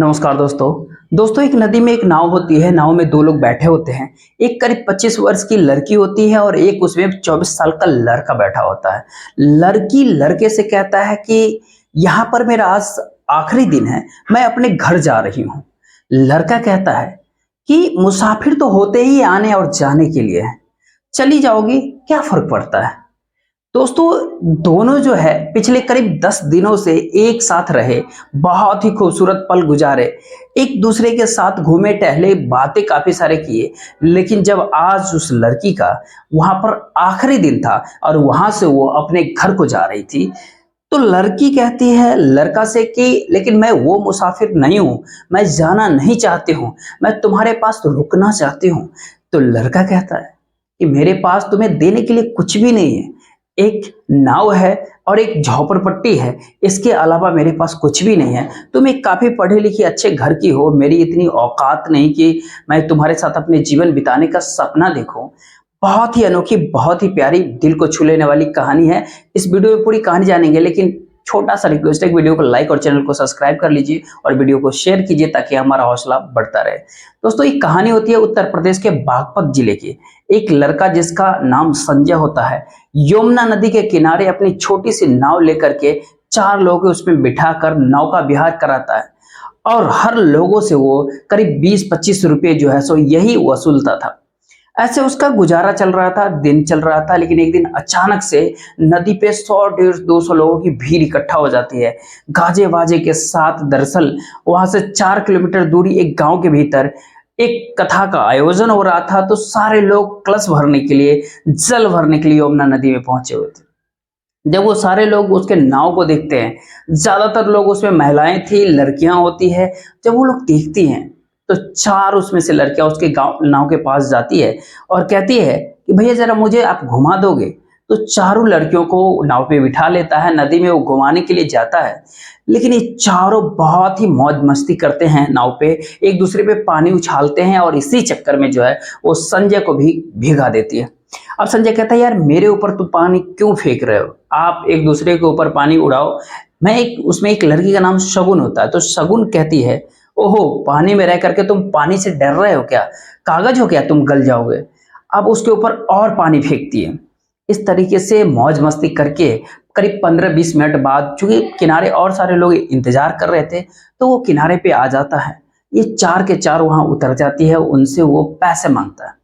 नमस्कार दोस्तों एक नदी में एक नाव होती है। नाव में दो लोग बैठे होते हैं। एक करीब 25 वर्ष की लड़की होती है और एक उसमें 24 साल का लड़का बैठा होता है। लड़की लड़के से कहता है कि यहाँ पर मेरा आज आखिरी दिन है, मैं अपने घर जा रही हूँ। लड़का कहता है कि मुसाफिर तो होते ही आने और जाने के लिए हैं, चली जाओगी क्या फर्क पड़ता है। दोस्तों दोनों जो है पिछले करीब 10 दिनों से एक साथ रहे, बहुत ही खूबसूरत पल गुजारे, एक दूसरे के साथ घूमे टहले, बातें काफी सारे किए। लेकिन जब आज उस लड़की का वहां पर आखिरी दिन था और वहां से वो अपने घर को जा रही थी, तो लड़की कहती है लड़का से कि लेकिन मैं वो मुसाफिर नहीं हूं, मैं जाना नहीं चाहती हूं, मैं तुम्हारे पास रुकना चाहती हूं। तो लड़का कहता है कि मेरे पास तुम्हें देने के लिए कुछ भी नहीं है, एक नाव है और एक झोपड़पट्टी है, इसके अलावा मेरे पास कुछ भी नहीं है। तुम एक काफी पढ़े लिखे अच्छे घर की हो, मेरी इतनी औकात नहीं कि मैं तुम्हारे साथ अपने जीवन बिताने का सपना देखूं। बहुत ही अनोखी, बहुत ही प्यारी, दिल को छू लेने वाली कहानी है। इस वीडियो में पूरी कहानी जानेंगे, लेकिन छोटा सा रिक्वेस्ट है कि वीडियो को लाइक और चैनल को सब्सक्राइब कर लीजिए और वीडियो को शेयर कीजिए ताकि हमारा हौसला बढ़ता रहे। दोस्तों एक कहानी होती है उत्तर प्रदेश के बागपत जिले की। एक लड़का जिसका नाम संजय होता है, यमुना नदी के किनारे अपनी छोटी सी नाव लेकर के 4 लोगों उसमें बिठाकर नाव का विहार कराता है और हर लोगों से वो करीब 20-25 रुपए जो है सो यही वसूलता था। ऐसे उसका गुजारा चल रहा था, दिन चल रहा था। लेकिन एक दिन अचानक से नदी पे 100-150-200 लोगों की भीड़ इकट्ठा हो जाती है, गाजे बाजे के साथ। दरअसल वहां से 4 किलोमीटर दूरी एक गांव के भीतर एक कथा का आयोजन हो रहा था। तो सारे लोग कलश भरने के लिए, जल भरने के लिए यमुना नदी में पहुंचे हुए थे। जब वो सारे लोग उसके नाव को देखते हैं, ज्यादातर लोग उसमें महिलाएं थी, लड़कियां होती है। जब वो लोग देखती हैं तो 4 उसमें से लड़कियां उसके गांव नाव के पास जाती है और कहती है कि भैया जरा मुझे आप घुमा दोगे। तो चारों लड़कियों को नाव पे बिठा लेता है, नदी में वो घुमाने के लिए जाता है। लेकिन ये चारों बहुत ही मौज मस्ती करते हैं नाव पे, एक दूसरे पे पानी उछालते हैं और इसी चक्कर में जो है वो संजय को भी भिगा देती है। अब संजय कहता है यार मेरे ऊपर तुम पानी क्यों फेंक रहे हो, आप एक दूसरे के ऊपर पानी उड़ाओ। मैं एक उसमें एक लड़की का नाम शगुन होता है। तो शगुन कहती है ओहो, पानी में रह करके तुम पानी से डर रहे हो क्या, कागज हो क्या, तुम गल जाओगे। अब उसके ऊपर और पानी फेंकती है। इस तरीके से मौज मस्ती करके करीब 15-20 मिनट बाद, चूंकि किनारे और सारे लोग इंतजार कर रहे थे, तो वो किनारे पे आ जाता है। ये 4 के 4 वहां उतर जाती है, उनसे वो पैसे मांगता है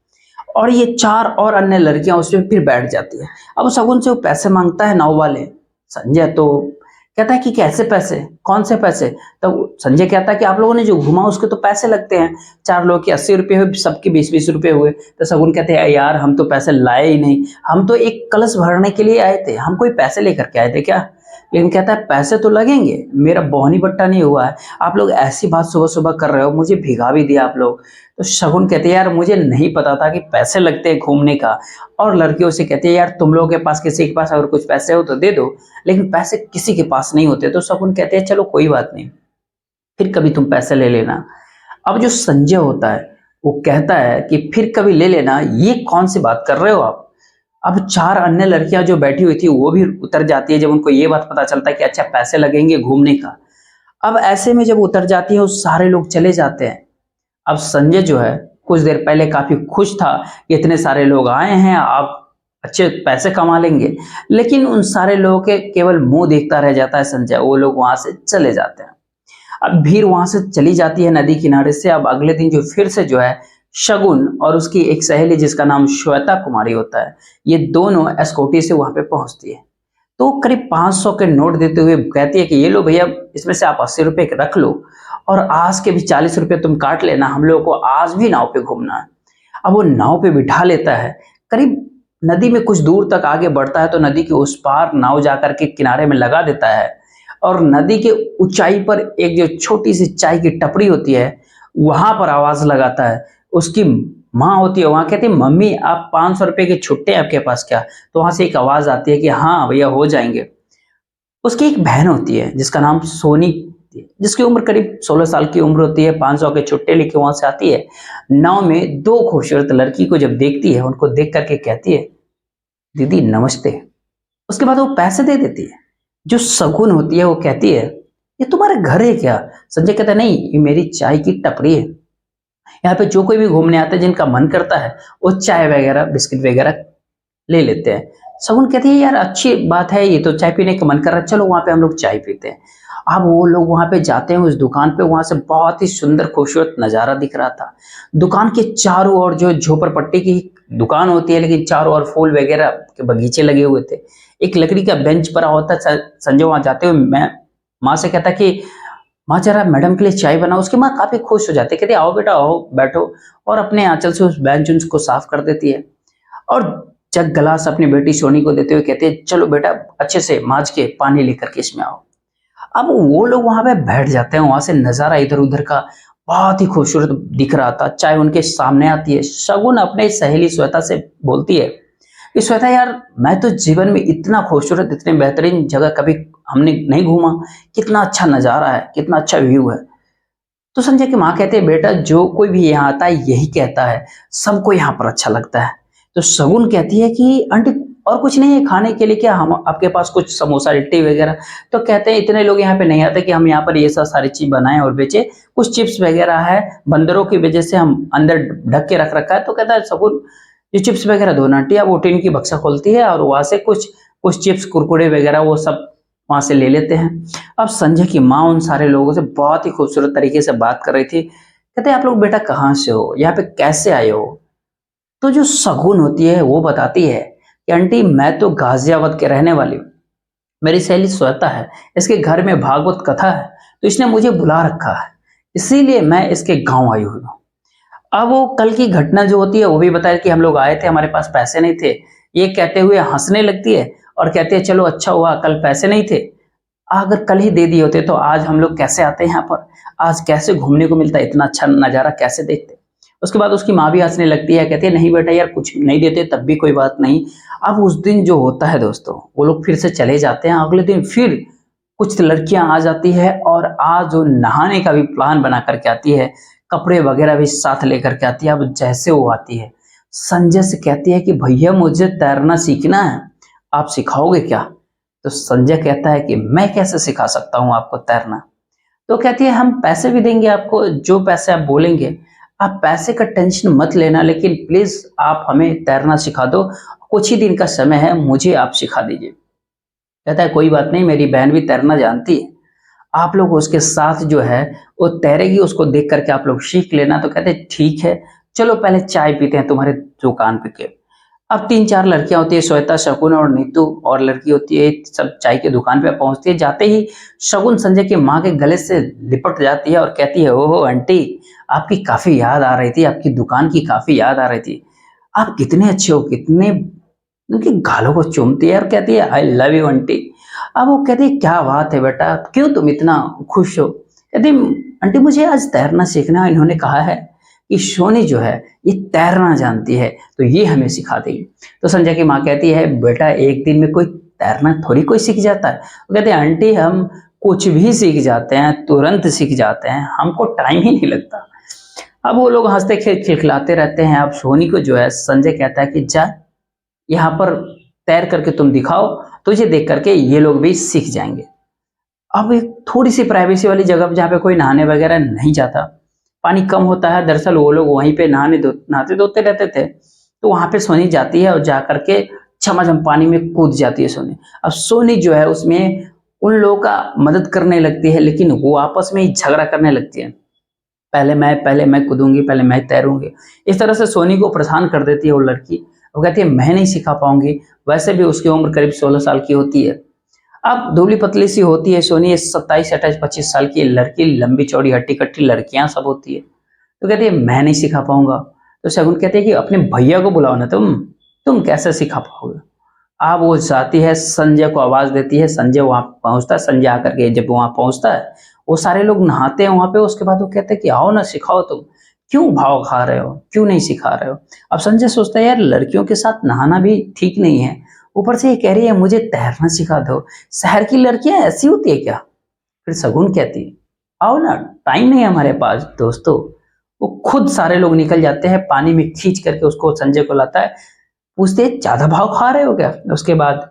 और ये 4 और अन्य लड़कियां उसमें फिर बैठ जाती है। अब शगुन से वो पैसे मांगता है नाव वाले। संजय तो कहता है कि कैसे पैसे, कौन से पैसे। तो संजय कहता है कि आप लोगों ने जो घुमा उसके तो पैसे लगते हैं, 4 लोग के 80 रुपए हुए, सबके 20-20 रुपए हुए। तो शगुन कहते हैं यार हम तो पैसे लाए ही नहीं, हम तो एक कलश भरने के लिए आए थे, हम कोई पैसे लेकर के आए थे क्या। लेकिन कहता है पैसे तो लगेंगे, मेरा बोहनी बट्टा नहीं हुआ है, आप लोग ऐसी बात सुबह सुबह कर रहे हो, मुझे भिगा भी दिया आप लोग। तो शगुन कहते हैं यार मुझे नहीं पता था कि पैसे लगते हैं घूमने का। और लड़कियों से कहते हैं यार तुम लोगों के पास, किसी के पास अगर कुछ पैसे हो तो दे दो, लेकिन पैसे किसी के पास नहीं होते। तो शगुन कहते हैं चलो कोई बात नहीं, फिर कभी तुम पैसे ले लेना। अब जो संजय होता है वो कहता है कि फिर कभी ले लेना, ये कौन सी बात कर रहे हो आप। अब 4 अन्य लड़कियां जो बैठी हुई थी वो भी उतर जाती है जब उनको ये बात पता चलता है कि अच्छा पैसे लगेंगे घूमने का। अब ऐसे में जब उतर जाती है वो सारे लोग चले जाते हैं। अब संजय जो है कुछ देर पहले काफी खुश था कि इतने सारे लोग आए हैं, आप अच्छे पैसे कमा लेंगे। लेकिन उन सारे लोगों के केवल मुंह देखता रह जाता है संजय, वो लोग वहां से चले जाते हैं। अब भीड़ वहां से चली जाती है नदी किनारे से। अब अगले दिन जो फिर से जो है शगुन और उसकी एक सहेली जिसका नाम श्वेता कुमारी होता है, ये दोनों एस्कॉर्टी से वहां पे पहुंचती है। तो करीब 500 के नोट देते हुए कहती है कि ये लो भैया, इसमें से आप 80 रुपए रख लो और आज के भी 40 रुपए तुम काट लेना, हम लोगों को आज भी नाव पे घूमना है। अब वो नाव पे बिठा लेता है। करीब नदी में कुछ दूर तक आगे बढ़ता है तो नदी के उस पार नाव जाकर के किनारे में लगा देता है और नदी के ऊंचाई पर एक जो छोटी सी चाय की टपरी होती है वहां पर आवाज लगाता है। उसकी माँ होती है वहां, कहती है मम्मी आप 500 रुपए के छुट्टे आपके पास क्या। तो वहां से एक आवाज आती है कि हाँ भैया हो जाएंगे। उसकी एक बहन होती है जिसका नाम सोनी, जिसकी उम्र करीब 16 साल की उम्र होती है। 500 के छुट्टे लेके वहां से आती है। नाव में 2 खूबसूरत लड़की को जब देखती है, उनको देख करके कहती है दीदी नमस्ते। उसके बाद वो पैसे दे देती है। जो शगुन होती है वो कहती है ये तुम्हारा घर है क्या? संजय कहता है नहीं, ये मेरी चाय की टपरी है। यहाँ पे जो कोई भी घूमने आता है, जिनका मन करता है वो चाय वगैरह बिस्किट वगैरह ले लेते हैं। शगुन कहती है यार अच्छी बात है, ये तो चाय पीने का मन कर रहा है, चलो वहां पे हम लोग चाय पीते हैं। अब वो लोग वहां पे जाते हैं उस दुकान पे, वहां से बहुत ही सुंदर खूबसूरत नजारा दिख रहा था। दुकान के चारों ओर जो झोपड़पट्टी की दुकान होती है, लेकिन चारों ओर फूल वगैरह के बगीचे लगे हुए थे। एक लकड़ी का बेंच पड़ा होता। संजय वहां जाते हुए मैं माँ से कहता कि माँ जरा मैडम के लिए चाय बनाओ। उसकी माँ काफी खुश हो जाती है, कहती आओ बेटा आओ बैठो, और अपने आंचल से उस बेंच उंच को साफ कर देती है। और जग गिलास अपनी बेटी सोनी को देते हुए कहते हैं चलो बेटा अच्छे से मांज के पानी लेकर के इसमें आओ। अब वो लोग वहां पे बैठ जाते हैं, वहां से नजारा इधर उधर का बहुत ही खूबसूरत दिख रहा था। चाय उनके सामने आती है। शगुन अपने सहेली श्वेता से बोलती है कि श्वेता यार, मैं तो जीवन में इतना खूबसूरत इतने बेहतरीन जगह कभी हमने नहीं घूमा। कितना अच्छा नजारा है, कितना अच्छा व्यू है। तो संजय की माँ कहते हैं बेटा जो कोई भी यहाँ आता है यही कहता है, सबको यहाँ पर अच्छा लगता है। तो शगुन कहती है कि आंटी और कुछ नहीं है खाने के लिए क्या, हम आपके पास कुछ समोसा लिट्टी वगैरह? तो कहते हैं इतने लोग यहाँ पे नहीं आते कि हम यहाँ पर ये सब सारी चीज बनाएं और बेचे। कुछ चिप्स वगैरह है, बंदरों की वजह से हम अंदर ढक के रख रखा है। तो कहता है शगुन ये चिप्स वगैरह दो ना आंटी। अब वो टीन की बक्सा खोलती है और वहां से कुछ कुछ चिप्स कुरकुरे वगैरह वो सब वहां से ले लेते हैं। अब संजय की माँ उन सारे लोगों से बहुत ही खूबसूरत तरीके से बात कर रही थी। कहते हैं आप लोग बेटा कहाँ से हो, यहाँ पे कैसे आए हो? तो जो शगुन होती है वो बताती है कि आंटी मैं तो गाजियाबाद के रहने वाली हूँ, मेरी सहेली श्वेता है, इसके घर में भागवत कथा है, तो इसने मुझे बुला रखा है, इसीलिए मैं इसके गांव आई हुई हूँ। अब वो कल की घटना जो होती है वो भी बताया कि हम लोग आए थे, हमारे पास पैसे नहीं थे। ये कहते हुए हंसने लगती है और कहती है चलो अच्छा हुआ कल पैसे नहीं थे, अगर कल ही दे दिए होते तो आज हम लोग कैसे आते हैं यहाँ पर, आज कैसे घूमने को मिलता, इतना अच्छा नजारा कैसे देखते। उसके बाद उसकी माँ भी हंसने लगती है, कहती है नहीं बेटा यार कुछ नहीं देते तब भी कोई बात नहीं। अब उस दिन जो होता है दोस्तों, वो लोग फिर से चले जाते हैं। अगले दिन फिर कुछ लड़कियां आ जाती है और आज वो नहाने का भी प्लान बना करके आती है, कपड़े वगैरह भी साथ लेकर के आती है। अब जैसे वो आती है संजय से कहती है कि भैया मुझे तैरना सीखना है, आप सिखाओगे क्या? तो संजय कहता है कि मैं कैसे सिखा सकता हूं आपको तैरना। तो कहती है हम पैसे भी देंगे आपको, जो पैसे आप बोलेंगे। आप पैसे का टेंशन मत लेना, लेकिन प्लीज आप हमें तैरना सिखा दो, कुछ ही दिन का समय है, मुझे आप सिखा दीजिए। कहता है कोई बात नहीं, मेरी बहन भी तैरना जानती है, आप लोग उसके साथ जो है वो तैरेगी, उसको देख करके आप लोग सीख लेना। तो कहते हैं ठीक है, चलो पहले चाय पीते हैं तुम्हारे दुकान पे के। अब तीन चार लड़कियां होती है, श्वेता शकुन और नीतू, और लड़की होती है, सब चाय की दुकान पे पहुंचती है। जाते ही शकुन संजय की माँ के गले से लिपट जाती है और कहती है ओहो आंटी, आपकी काफी याद आ रही थी, आपकी दुकान की काफी याद आ रही थी, आप कितने अच्छे हो, कितने, उनकी गालों को चूमती है और कहती है आई लव यू आंटी। अब वो कहती है क्या बात है बेटा, क्यों तुम इतना खुश हो? कहती आंटी मुझे आज तैरना सीखना है, इन्होंने कहा है कि सोनी जो है ये तैरना जानती है, तो ये हमें सिखा देगी। तो संजय की माँ कहती है बेटा एक दिन में कोई तैरना थोड़ी कोई सीख जाता है। वो कहते हैं आंटी हम कुछ भी सीख जाते हैं, तुरंत सीख जाते हैं, हमको टाइम ही नहीं लगता। अब वो लोग हंसते खिलखिलाते रहते हैं। अब सोनी को जो है संजय कहता है कि जा यहाँ पर तैर करके तुम दिखाओ, तुझे देख करके ये लोग भी सीख जाएंगे। अब एक थोड़ी सी प्राइवेसी वाली जगह जहाँ पे कोई नहाने वगैरह नहीं जाता, पानी कम होता है, दरअसल वो लोग वहीं पे नहाते धोते रहते थे। तो वहां पे सोनी जाती है और जा करके छमाछम पानी में कूद जाती है सोनी। अब सोनी जो है उसमें उन लोगों का मदद करने लगती है, लेकिन वो आपस में ही झगड़ा करने लगती है, पहले मैं कूदूंगी, पहले मैं तैरूंगी। इस तरह से सोनी को परेशान कर देती है वो लड़की। वो कहती है मैं नहीं सिखा पाऊंगी, वैसे भी उसकी उम्र करीब 16 साल की होती है। अब दुबली पतली सी होती है सोनी, 27 28 25 साल की लड़की, लंबी चौड़ी हट्टी कट्टी लड़कियां सब होती है। तो कहती है मैं नहीं सिखा पाऊंगा। तो शगुन कहते हैं कि अपने भैया को बुलाओ ना, तुम कैसे सिखा पाओगे? अब वो जाती है, संजय को आवाज देती है, संजय वहां पहुंचता है। संजय आकर के जब वहां पहुंचता है, वो सारे लोग नहाते हैं वहां पे। उसके बाद वो कहते हैं कि आओ ना सिखाओ, तुम क्यों भाव खा रहे हो, क्यों नहीं सिखा रहे हो? अब संजय सोचता है यार लड़कियों के साथ नहाना भी ठीक नहीं है, ऊपर से ये कह रही है मुझे तैरना सिखा दो, शहर की लड़कियां ऐसी होती है क्या? फिर शगुन कहती है आओ ना, टाइम नहीं है हमारे पास दोस्तों। वो खुद सारे लोग निकल जाते हैं, पानी में खींच करके उसको संजय को लाता है, पूछते हैं ज्यादा भाव खा रहे हो क्या? उसके बाद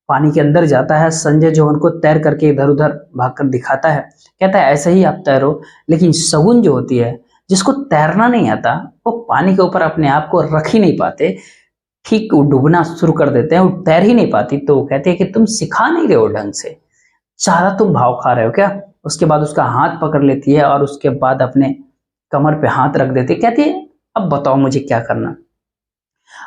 पानी के अंदर जाता है। संजय जो उनको तैर करके इधर उधर भागकर दिखाता है, कहता है ऐसे ही आप तैरो। लेकिन शगुन जो होती है, जिसको तैरना नहीं आता, वो पानी के ऊपर अपने आप को रख ही नहीं पाते, ठीक डूबना शुरू कर देते हैं, वो तैर ही नहीं पाती। तो वो कहते हैं कि तुम सिखा नहीं रहे हो ढंग से, चारा तुम भाव खा रहे हो क्या। उसके बाद उसका हाथ पकड़ लेती है और उसके बाद अपने कमर पे हाथ रख देती है, कहती है अब बताओ मुझे क्या करना।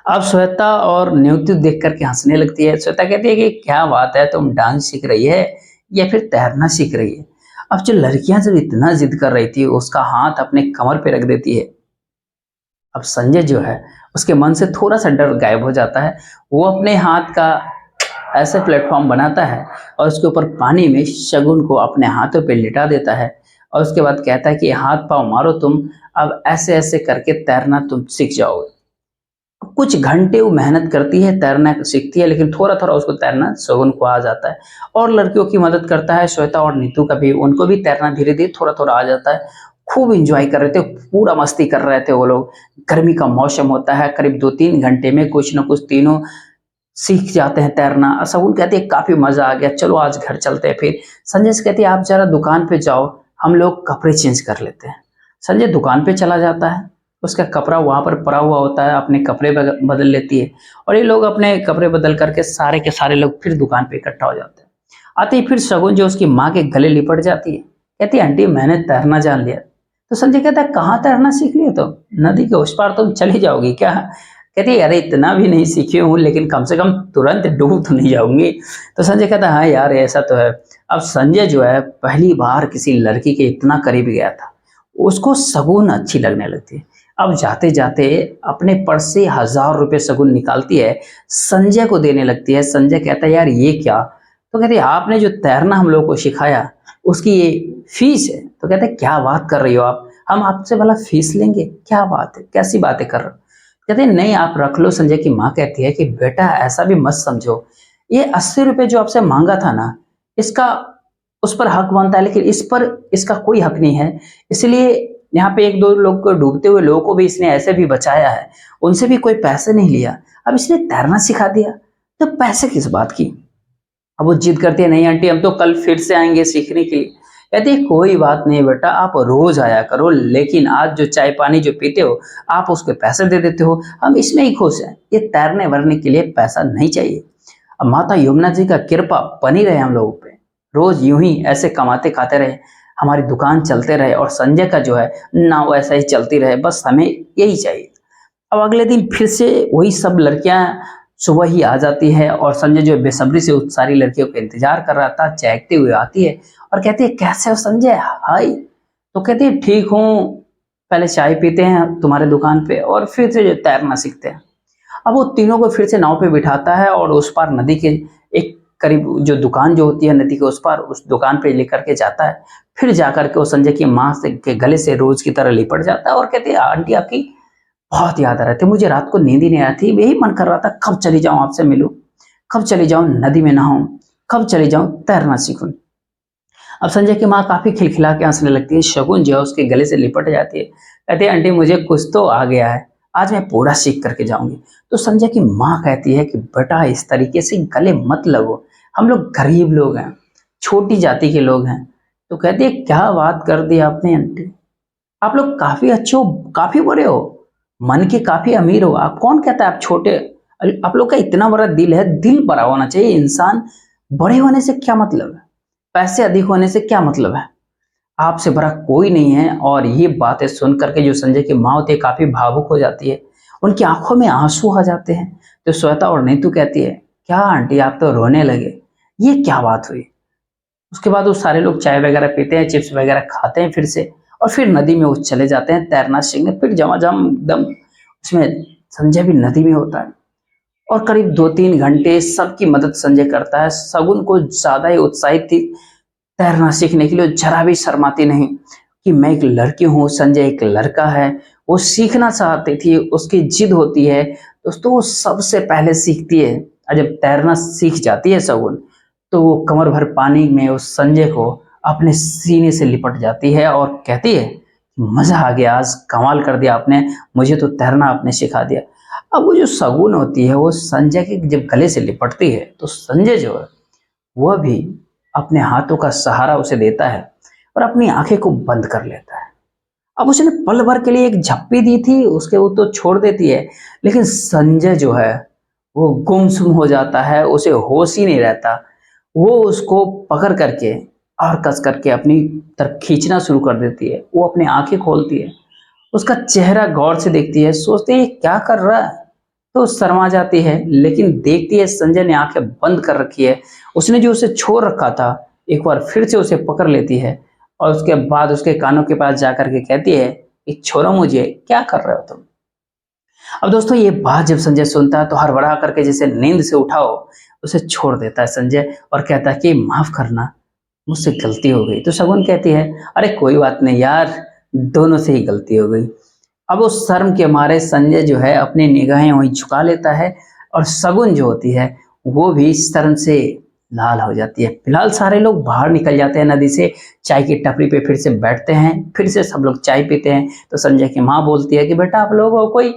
अब श्वेता और नियुक्ति देख करके हंसने लगती है। श्वेता कहती है कि क्या बात है, तुम डांस सीख रही है या फिर तैरना सीख रही है। अब जो लड़कियां जब इतना जिद कर रही थी, उसका हाथ अपने कमर पे रख देती है। अब संजय जो है, उसके मन से थोड़ा सा डर गायब हो जाता है। वो अपने हाथ का ऐसे प्लेटफॉर्म बनाता है और उसके ऊपर पानी में शगुन को अपने हाथों पे लिटा देता है। और उसके बाद कहता है कि हाथ पाँव मारो तुम, अब ऐसे ऐसे करके तैरना तुम सीख जाओगे। कुछ घंटे वो मेहनत करती है, तैरना सीखती है, लेकिन थोड़ा थोड़ा उसको तैरना शगुन को आ जाता है। और लड़कियों की मदद करता है, श्वेता और नीतू का भी, उनको भी तैरना धीरे धीरे थोड़ा थोड़ा आ जाता है। खूब इंजॉय कर रहे थे, पूरा मस्ती कर रहे थे वो लोग। गर्मी का मौसम होता है, करीब 2-3 घंटे में कुछ ना कुछ तीनों सीख जाते हैं तैरना। शगुन कहती है काफी मजा आ गया, चलो आज घर चलते हैं। फिर संजय से कहती है आप जरा दुकान पे जाओ, हम लोग कपड़े चेंज कर लेते हैं। संजय दुकान पे चला जाता है, उसका कपड़ा वहां पर पड़ा हुआ होता है, अपने कपड़े बदल लेती है। और ये लोग अपने कपड़े बदल करके सारे के सारे लोग फिर दुकान पे इकट्ठा हो जाते हैं। आते ही फिर शगुन जो उसकी माँ के गले लिपट जाती है, कहती है आंटी मैंने तैरना जान लिया। तो संजय कहता है कहाँ तैरना सीख लिया तुम, नदी के उस पार तुम चली जाओगी क्या। कहती है अरे इतना भी नहीं सीखी हूँ, लेकिन कम से कम तुरंत डूब तो नहीं जाऊंगी। तो संजय कहता है हाँ यार ऐसा तो है। अब संजय जो है पहली बार किसी लड़की के इतना करीब गया था, उसको शगुन अच्छी लगने लगती है। अब जाते जाते अपने पर्स से 1000 रुपये शगुन निकालती है, संजय को देने लगती है। संजय कहता है यार ये क्या। तो कहते हैं आपने जो तैरना हम लोग को सिखाया, उसकी ये फीस है। तो कहते हैं क्या बात कर रही हो आप, हम आपसे भला फीस लेंगे, क्या बात है, कैसी बातें कर रहे हो। कहते हैं नहीं आप रख लो। संजय की माँ कहती है कि बेटा ऐसा भी मत समझो, ये 80 रुपये जो आपसे मांगा था ना, इसका उस पर हक बनता है, लेकिन इस पर इसका कोई हक नहीं है। इसलिए यहाँ पे 1-2 लोग को, डूबते हुए लोगों को भी इसने ऐसे भी बचाया है, उनसे भी कोई पैसे नहीं लिया। अब इसने तैरना सिखा दिया, तो पैसे किस बात की। अब वो जिद करती है नहीं आंटी हम तो कल फिर से आएंगे सीखने के लिए। कहती है कोई बात नहीं बेटा, आप रोज आया करो, लेकिन आज जो चाय पानी जो पीते हो आप उसके पैसे दे देते हो, हम इसमें ही खुश हैं। ये तैरने वरने के लिए पैसा नहीं चाहिए। अब माता यमुना जी का कृपा बनी रहे हम लोगों पे, रोज यूं ही ऐसे कमाते खाते रहे, हमारी दुकान चलते रहे और संजय का जो है नाव ऐसा ही चलती रहे, बस हमें यही चाहिए। अब अगले दिन फिर से वही सब लड़कियां सुबह ही आ जाती है और संजय जो बेसब्री से उस सारी लड़कियों का इंतजार कर रहा था, चहकते हुए आती है और कहती है कैसे हो संजय, हाय। तो कहती है ठीक हूँ, पहले चाय पीते हैं तुम्हारे दुकान पे और फिर से जो तैरना सीखते हैं। अब वो तीनों को फिर से नाव पे बिठाता है और उस पार नदी के एक करीब जो दुकान जो होती है नदी के उस पार, उस दुकान पे लेकर के जाता है। फिर जाकर के वो संजय की माँ से के गले से रोज की तरह लिपट जाता है और कहती है आंटी आपकी बहुत याद आ रहे थे, मुझे रात को नींद ही नहीं आई थी, यही मन कर रहा था कब चली जाऊं आपसे मिलूं, कब चली जाऊं नदी में नहाऊं, कब चली जाऊं तैरना सीखूं। अब संजय की माँ काफी खिलखिला के हंसने लगती है। शगुन जो है उसके गले से लिपट जाती है, कहती है आंटी मुझे कुछ तो आ गया है, आज मैं पूरा सीख करके जाऊंगी। तो संजय की माँ कहती है कि बेटा इस तरीके से गले मत लगो, हम लोग गरीब लोग हैं, छोटी जाति के लोग हैं। तो कहती है क्या बात कर दी आपने आंटी, आप लोग काफी अच्छे हो, काफी बड़े हो, मन के काफी अमीर हो, आप कौन कहता है आप छोटे। आप लोग का इतना बड़ा दिल है, दिल बड़ा होना चाहिए। इंसान बड़े होने से क्या मतलब है, पैसे अधिक होने से क्या मतलब है, आपसे बड़ा कोई नहीं है। और ये बातें सुन करके जो संजय की माँ होती है काफी भावुक हो जाती है, उनकी आंखों में आंसू आ जाते हैं। तो श्वेता और नीतू कहती है क्या आंटी आप तो रोने लगे, ये क्या बात हुई। उसके बाद वो सारे लोग चाय वगैरह पीते हैं, चिप्स वगैरह खाते हैं फिर से, और फिर नदी में वो चले जाते हैं तैरना सीखने। फिर जमाजम एकदम उसमें संजय भी नदी में होता है और करीब 2-3 घंटे सबकी मदद संजय करता है। शगुन को ज्यादा ही उत्साहित थी तैरना सीखने के लिए, जरा भी शर्माती नहीं कि मैं एक लड़की हूँ, संजय एक लड़का है। वो सीखना चाहती थी, उसकी जिद होती है दोस्तों, वो सबसे पहले सीखती है। और जब तैरना सीख जाती है शगुन, तो वो कमर भर पानी में उस संजय को अपने सीने से लिपट जाती है और कहती है मजा आ गया, आज कमाल कर दिया आपने, मुझे तो तैरना आपने सिखा दिया। अब वो जो शगुन होती है वो संजय के जब गले से लिपटती है तो संजय जो है वह भी अपने हाथों का सहारा उसे देता है और अपनी आंखें को बंद कर लेता है। अब उसने पल भर के लिए एक झप्पी दी थी, उसके वो तो छोड़ देती है, लेकिन संजय जो है वो गुमसुम हो जाता है, उसे होश ही नहीं रहता। वो उसको पकड़ करके और कस करके अपनी तरफ खींचना शुरू कर देती है। वो अपनी आंखें खोलती है, उसका चेहरा गौर से देखती है, सोचती है ये क्या कर रहा है, तो शर्मा जाती है, लेकिन देखती है संजय ने आंखें बंद कर रखी है। उसने जो उसे छोड़ रखा था एक बार फिर से उसे पकड़ लेती है और उसके बाद उसके कानों के पास जाकर के कहती है कि छोड़ो मुझे, क्या कर रहे हो तुम। अब दोस्तों ये बात जब संजय सुनता है तो हड़बड़ा करके जैसे नींद से उठाओ उसे छोड़ देता है संजय और कहता है कि माफ करना, मुझसे गलती हो गई। तो शगुन कहती है अरे कोई बात नहीं यार, दोनों से ही गलती हो गई। अब उस शर्म के मारे संजय जो है अपनी निगाहें वहीं झुका लेता है और शगुन जो होती है वो भी शर्म से लाल हो जाती है। फिलहाल सारे लोग बाहर निकल जाते हैं नदी से, चाय की टपरी पे फिर से बैठते हैं, फिर से सब लोग चाय पीते हैं। तो संजय की माँ बोलती है कि बेटा आप लोगों को कोई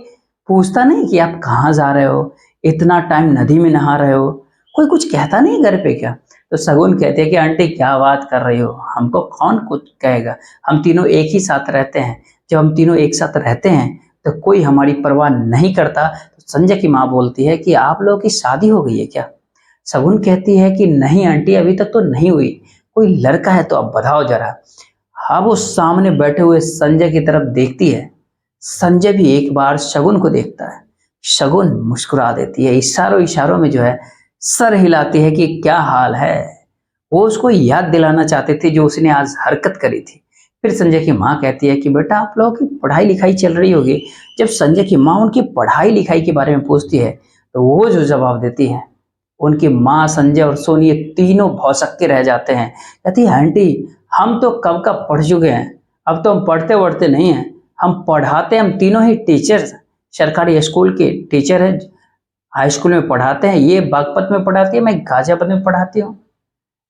पूछता नहीं कि आप कहाँ जा रहे हो, इतना टाइम नदी में नहा रहे हो, कोई कुछ कहता नहीं घर पे क्या। तो शगुन कहते हैं कि आंटी क्या बात कर रही हो, हमको कौन कुछ कहेगा, हम तीनों एक ही साथ रहते हैं, जब हम तीनों एक साथ रहते हैं तो कोई हमारी परवाह नहीं करता। तो संजय की माँ बोलती है कि आप लोगों की शादी हो गई है क्या। शगुन कहती है कि नहीं आंटी अभी तक तो नहीं हुई, कोई लड़का है तो अब बताओ जरा। हाँ वो सामने बैठे हुए संजय की तरफ देखती है, संजय भी एक बार शगुन को देखता है। शगुन मुस्कुरा देती है, इशारों इशारों में जो है सर हिलाती है कि क्या हाल है। वो उसको याद दिलाना चाहते थे जो उसने आज हरकत करी थी। फिर संजय की माँ कहती है कि बेटा आप लोगों की पढ़ाई लिखाई चल रही होगी। जब संजय की माँ उनकी पढ़ाई लिखाई के बारे में पूछती है तो वो जो जवाब देती है, उनकी माँ संजय और सोनी ये तीनों भौंचक्के रह जाते हैं। कहती है आंटी हम तो कब का पढ़ चुके हैं, अब तो हम पढ़ते वढ़ते नहीं हैं, हम पढ़ाते हैं, हम तीनों ही टीचर्स सरकारी स्कूल के टीचर हैं, हाई स्कूल में पढ़ाते हैं। ये बागपत में पढ़ाती है, मैं गाजियाबाद में पढ़ाती हूँ,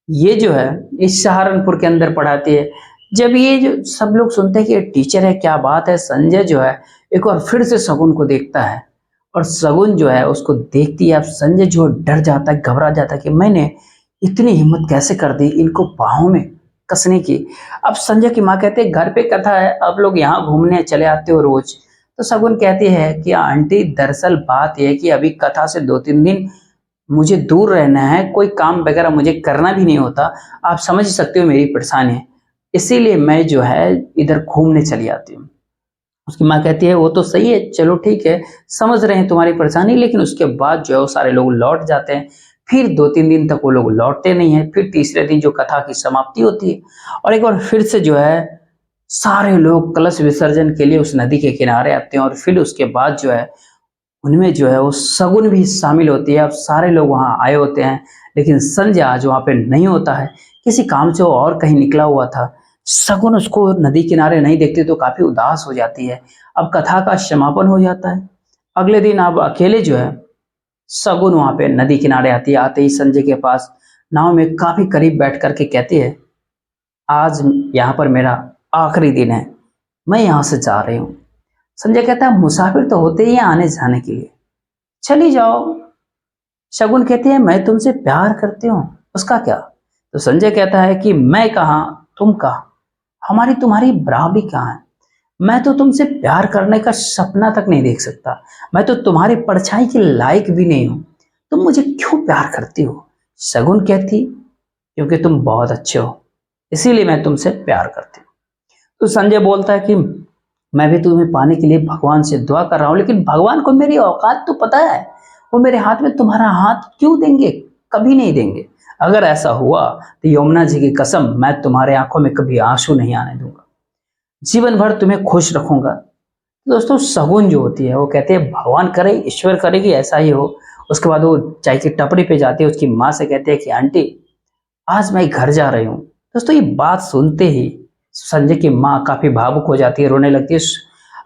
ये जो है इस सहारनपुर के अंदर पढ़ाती है। जब ये जो सब लोग सुनते हैं कि ये टीचर है, क्या बात है, संजय जो है एक बार फिर से शगुन को देखता है और शगुन जो है उसको देखती है। अब संजय जो डर जाता है, घबरा जाता है कि मैंने इतनी हिम्मत कैसे कर दी इनको बाहों में कसने की। अब संजय की माँ कहते हैं घर पे कथा है, आप लोग यहाँ घूमने चले आते हो रोज। तो शगुन कहती है कि आंटी दरअसल बात यह है कि अभी कथा से 2-3 दिन मुझे दूर रहना है, कोई काम वगैरह मुझे करना भी नहीं होता, आप समझ सकते हो मेरी परेशानी, इसीलिए मैं जो है इधर घूमने चली आती हूँ। उसकी माँ कहती है वो तो सही है, चलो ठीक है, समझ रहे हैं तुम्हारी परेशानी। लेकिन उसके बाद जो है वो सारे लोग लौट जाते हैं। फिर 2-3 दिन तक वो लोग लौटते नहीं है। फिर तीसरे दिन जो कथा की समाप्ति होती है और एक बार फिर से जो है सारे लोग कलश विसर्जन के लिए उस नदी के किनारे आते हैं और फिर उसके बाद जो है उनमें जो है वो शगुन भी शामिल होती है। अब सारे लोग वहाँ आए होते हैं, लेकिन संजय आज वहाँ पे नहीं होता है, किसी काम से वो और कहीं निकला हुआ था। शगुन उसको नदी किनारे नहीं देखती तो काफी उदास हो जाती है। अब कथा का समापन हो जाता है। अगले दिन अब अकेले जो है शगुन वहाँ पे नदी किनारे आती है। आते ही संजय के पास नाव में काफी करीब बैठ करके कहती है आज यहाँ पर मेरा आखिरी दिन है, मैं यहाँ से जा रही हूँ। संजय कहता है मुसाफिर तो होते ही हैं आने जाने के लिए, चली जाओ। शगुन कहती है मैं तुमसे प्यार करती हूँ, उसका क्या। तो संजय कहता है कि मैं कहाँ तुम कहाँ, हमारी तुम्हारी बराबरी कहाँ है, मैं तो तुमसे प्यार करने का सपना तक नहीं देख सकता, मैं तो तुम्हारी परछाई के लायक भी नहीं हूं, तुम मुझे क्यों प्यार करती हो। शगुन कहती क्योंकि तुम बहुत अच्छे हो, इसीलिए मैं तुमसे प्यार करती हूँ। तो संजय बोलता है कि मैं भी तुम्हें पाने के लिए भगवान से दुआ कर रहा हूँ, लेकिन भगवान को मेरी औकात तो पता है, वो मेरे हाथ में तुम्हारा हाथ क्यों देंगे, कभी नहीं देंगे। अगर ऐसा हुआ तो यमुना जी की कसम मैं तुम्हारे आंखों में कभी आंसू नहीं आने दूंगा, जीवन भर तुम्हें खुश रखूंगा। दोस्तों शगुन जो होती है वो कहते हैं भगवान करे, ईश्वर करे कि ऐसा ही हो। उसके बाद वो चाय की टपरी पे जाती है, उसकी माँ से कहते हैं कि आंटी आज मैं घर जा रही हूँ। दोस्तों ये बात सुनते ही संजय की माँ काफी भावुक हो जाती है, रोने लगती है।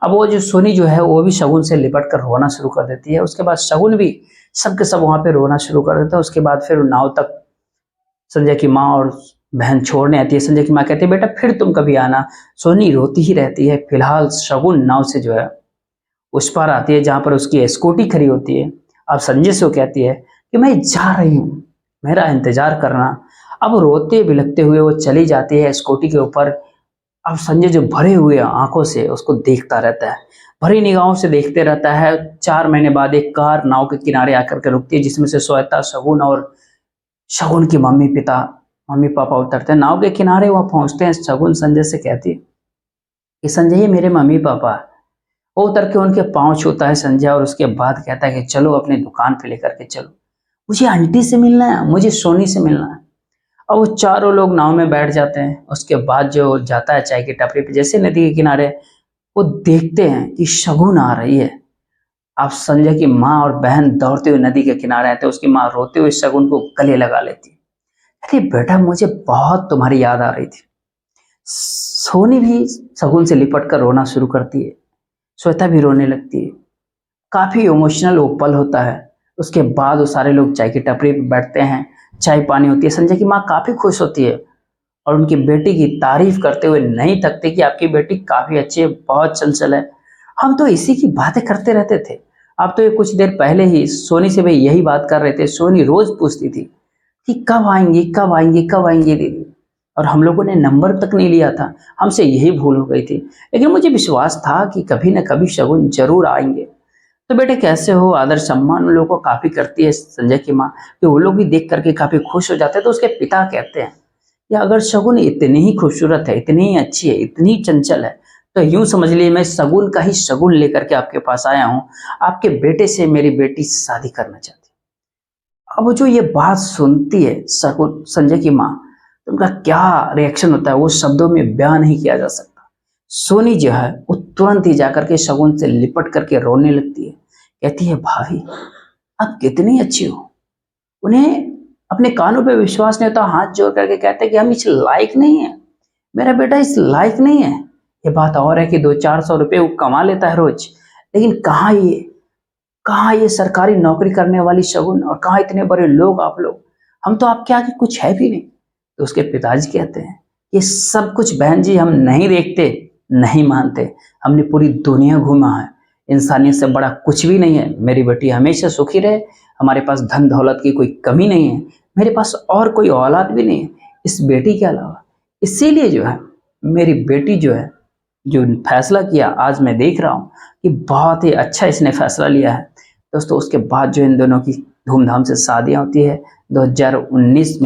अब वो जो सोनी जो है वो भी शगुन से लिपट कर रोना शुरू कर देती है। उसके बाद शगुन भी सबके सब वहां पे रोना शुरू कर देता है। उसके बाद फिर नाव तक संजय की माँ और बहन छोड़ने आती है। संजय की माँ कहती है बेटा फिर तुम कभी आना। सोनी रोती ही रहती है। फिलहाल शगुन नाव से जो है उस पार आती है जहाँ पर उसकी स्कूटी खड़ी होती है। अब संजय से वो कहती है कि मैं जा रही हूँ, मेरा इंतजार करना। अब रोते बिलखते हुए वो चली जाती है स्कूटी के ऊपर। अब संजय जो भरे हुए आंखों से उसको देखता रहता है, भरी निगाहों से देखते रहता है। 4 महीने बाद एक कार नाव के किनारे आकर के रुकती है, जिसमें से श्वेता, शगुन और शगुन की मम्मी पापा उतरते हैं। नाव के किनारे वहां पहुंचते हैं। शगुन संजय से कहती है कि संजय ये मेरे मम्मी पापा। वो उतर के उनके पाँव छूता है संजय, और उसके बाद कहता है कि चलो अपनी दुकान पे लेकर के चलो, मुझे आंटी से मिलना है, मुझे सोनी से मिलना है। और वो चारों लोग नाव में बैठ जाते हैं। उसके बाद जो जाता है चाय की टपरी पे, जैसे नदी के किनारे वो देखते हैं कि शगुन आ रही है। अब संजय की माँ और बहन दौड़ते हुए नदी के किनारे आते हैं। उसकी माँ रोते हुए शगुन को गले लगा लेती है। अरे बेटा, मुझे बहुत तुम्हारी याद आ रही थी। सोनी भी शगुन से लिपट कर रोना शुरू करती है। श्वेता भी रोने लगती है। काफी इमोशनल वो पल होता है। उसके बाद वो सारे लोग चाय की टपरी पे बैठते हैं, चाय पानी होती है। संजय की माँ काफी खुश होती है और उनकी बेटी की तारीफ करते हुए नहीं थकती कि आपकी बेटी काफी अच्छी है, बहुत चंचल है। हम तो इसी की बातें करते रहते थे। अब तो ये कुछ देर पहले ही सोनी से भी यही बात कर रहे थे। सोनी रोज पूछती थी कि कब आएंगी, कब आएंगी, कब आएंगी दीदी, और हम लोगों ने नंबर तक नहीं लिया था। हमसे यही भूल हो गई थी, लेकिन मुझे विश्वास था कि कभी न कभी शगुन जरूर आएंगे। तो बेटे कैसे हो? आदर सम्मान उन लोगों को काफी करती है संजय की माँ, कि वो लोग भी देख करके काफी खुश हो जाते हैं। तो उसके पिता कहते हैं कि अगर शगुन इतनी ही खूबसूरत है, इतनी ही अच्छी है, इतनी चंचल है, तो यूं समझ लीजिए मैं शगुन का ही शगुन लेकर के आपके पास आया हूँ। आपके बेटे से मेरी बेटी शादी करना चाहती है। अब वो जो ये बात सुनती है शगुन, संजय की माँ, तो उनका क्या रिएक्शन होता है वो शब्दों में बयान नहीं किया जा सकता। सोनी जो है वो तुरंत ही जाकर के शगुन से लिपट करके रोने लगती है। कहती है भाभी, आप कितनी अच्छी हो। उन्हें अपने कानों पे विश्वास नहीं होता। हाथ जोड़ करके कहते हैं कि हम इस लायक नहीं है, मेरा बेटा इस लायक नहीं है। ये बात और है कि 200-400 रुपये वो कमा लेता है रोज, लेकिन कहाँ ये सरकारी नौकरी करने वाली शगुन, और कहाँ इतने बड़े लोग आप लोग, हम तो आपके आगे कुछ है भी नहीं। तो उसके पिताजी कहते हैं ये सब कुछ बहन जी हम नहीं देखते, नहीं मानते। हमने पूरी दुनिया घूमा है, इंसानियत से बड़ा कुछ भी नहीं है। मेरी बेटी हमेशा सुखी रहे, हमारे पास धन दौलत की कोई कमी नहीं है, मेरे पास और कोई औलाद भी नहीं है इस बेटी के अलावा। इसीलिए जो है मेरी बेटी जो है, जो फैसला किया, आज मैं देख रहा हूँ कि बहुत ही अच्छा इसने फैसला लिया है। दोस्तों उसके बाद जो इन दोनों की धूमधाम से शादियाँ होती है 2019 में।